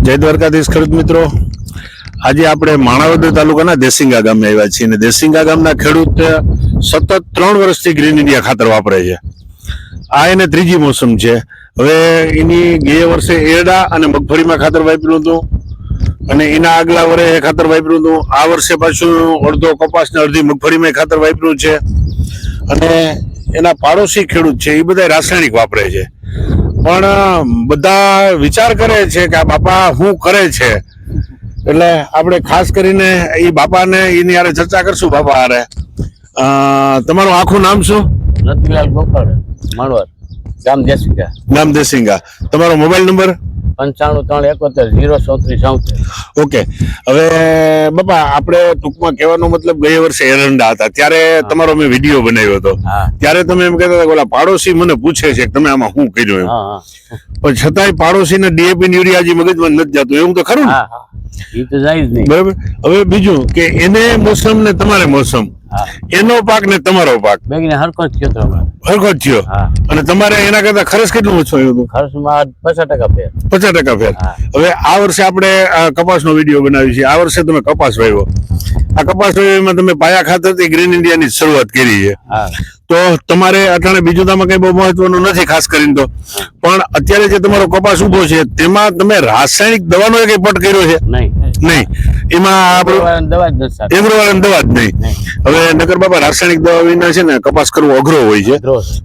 જય દ્વારકાધીશ ખેડૂત મિત્રો, આજે આપણે માણાવદર તાલુકાના દેસિંગા ગામે આવ્યા છીએ અને દેસિંગા ગામના ખેડૂત સતત 3 વર્ષથી ગ્રીન ઇન્ડિયા ખાતર વાપરે છે. આ એને ત્રીજી મોસમ છે. હવે એની ગયા વર્ષે એરડા અને મગફળીમાં ખાતર વાપર્યું હતું અને એના આગલા વર્ષે ખાતર વાપર્યું હતું. આ વર્ષે પાછું અડધો કપાસ ને અડધી મગફળીમાં ખાતર વાપર્યું છે અને એના પાડોશી ખેડૂત છે એ બધા રાસાયણિક વાપરે છે. પણ બધા વિચાર કરે છે કે આ બાપા શું કરે છે, એટલે આપણે ખાસ કરીને એ બાપાને એની હારે ચર્ચા કરશું. બાપા હારે તમારું આખું નામ શું? રતિલાલ ગોપાલ, માણવર, ગામ દેસિંગા. નામ દેસિંગા. તમારો મોબાઈલ નંબર? 95310737. ઓકે. હવે બાપા આપણે ટૂંકમાં કહેવાનો મતલબ ગયા વર્ષે એરંડા હતા ત્યારે તમારો મેં વિડીયો બનાવ્યો હતો. ત્યારે તમે એમ કહેતા હતા કે ઓલા પાડોશી મને પૂછે છે કે તમે આમાં શું કર્યું એમ, પણ છતાંય પાડોશીને ડીએપી યુરિયા હજી મગજમાં નથી જતું, એવું તો ખરું ને? એ તો જાય જ નહીં. બરાબર. હવે બીજું કે એને મોસમ ને તમારે મોસમ, એનો પાક ને તમારો પાક બેગને હરખો જ ક્ષેત્રમાં હરખો જ થયો અને તમારે એના કરતા ખર્ચ કેટલું ઓછું આવ્યું હતું? ખર્ચમાં 50% ફેર. 50% ફેર. હવે આ વર્ષે આપણે કપાસનો વિડીયો બનાવી છે. આ વર્ષે તમે કપાસ વાવ્યો. આ કપાસ વાવ્યામાં તમે પાયા ખાતરથી ગ્રીન ઇન્ડિયાની શરૂઆત કરી છે. તો તમારે અટાણે બીજું તમે કઈ બહુ મહત્વનું નથી ખાસ કરીને તો, પણ અત્યારે જે તમારો કપાસ ઉભો છે તેમાં તમે રાસાયણિક દવાનો એક પટ કર્યો છે? નહીં. એમાં એગ્રોવાળાની દવા જ નહીં. હવે નગર બાબા રાસાયણિક દવા વિના છે ને કપાસ કરવો અઘરો હોય છે,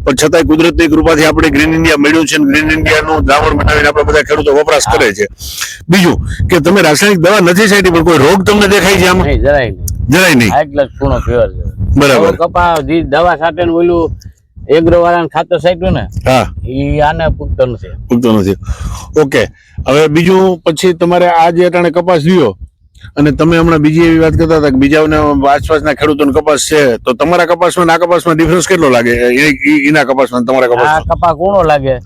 પણ છતાંય કુદરતની કૃપાથી આપણે ગ્રીન ઇન્ડિયા મળ્યું છે. ગ્રીન ઇન્ડિયાનું દ્રાવણ બનાવીને આપણે બધા ખેડૂતો વપરાશ કરે છે. બીજું કે તમે રાસાયણિક દવા નથી છાંટી પણ કોઈ રોગ તમને દેખાય છે આમાં? જરાય નહીં. બરાબર. કપા દવા સાથે ઓલું એગ્રો વાળાને ખાતર સાટ્યું ને, હા, એ આને પૂગતો નથી. ઓકે. હવે બીજું પછી તમારે આ જે અટાણે કપાસ લ્યો અને તમે હમણાં બીજી એવી વાત કરતા હતા કે બીજાને આસપાસના ખેડૂતોનો કપાસ છે, તો તમારા કપાસમાં આ કપાસમાં ડિફરન્સ કેટલો લાગે? એના કપાસમાં તમારા કપાસ કપા કોણો લાગે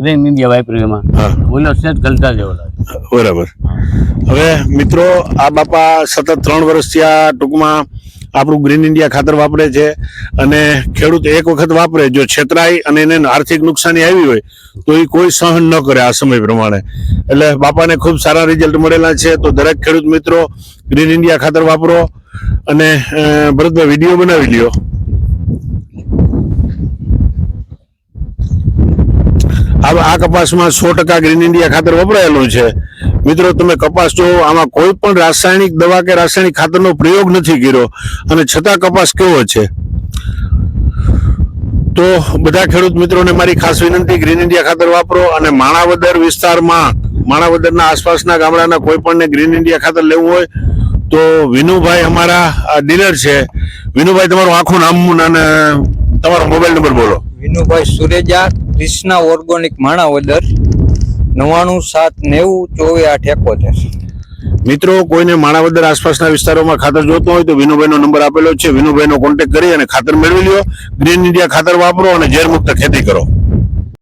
ગ્રીન ઇન્ડિયા વાપરીમાં? ઓલો સેટ ગલતા જેવો લાગે. બરાબર. હવે મિત્રો, આ બાપા સતત 3 વર્ષથી આ ટૂંકમાં આપણું ગ્રીન ઇન્ડિયા ખાતર વાપરે છે અને ખેડૂત એક વખત વાપરે, જો છેતરાય અને એને આર્થિક નુકસાની આવી હોય તો એ કોઈ સહન ન કરે આ સમય પ્રમાણે. એટલે બાપાને ખૂબ સારા રિઝલ્ટ મળેલા છે. તો દરેક ખેડૂત મિત્રો ગ્રીન ઇન્ડિયા ખાતર વાપરો અને ભરતભાઈ વિડીયો બનાવી લ્યો. આ કપાસમાં 100% ગ્રીન ઇન્ડિયા ખાતર વપરાયેલું છે. મિત્રો તમે કપાસ જો, આમાં કોઈ પણ રાસાયણિક દવા કે રાસાયણિક ખાતરનો પ્રયોગ નથી કર્યો અને છતાં કપાસ કેવો છે. તો બધા ખેડૂત મિત્રોને મારી ખાસ વિનંતી, ગ્રીન ઇન્ડિયા ખાતર વાપરો અને માણાવદર વિસ્તારમાં, માણાવદરના આસપાસના ગામડાના કોઈ પણ ગ્રીન ઇન્ડિયા ખાતર લેવું હોય તો વિનુભાઈ અમારા ડીલર છે. વિનુભાઈ, તમારું આખું નામ અને તમારો મોબાઈલ નંબર બોલો. વિનુભાઈ સુરેજા, કૃષ્ણા ઓર્ગોનિક, માણાવદર, 9979247871. મિત્રો, કોઈને માણાવદર આસપાસના વિસ્તારોમાં ખાતર જોતો હોય તો વિનુભાઈનો નંબર આપેલો છે. વિનુભાઈનો કોન્ટેક્ટ કરી અને ખાતર મેળવી લ્યો. ગ્રીન ઇન્ડિયા ખાતર વાપરો અને ઝેરમુક્ત ખેતી કરો.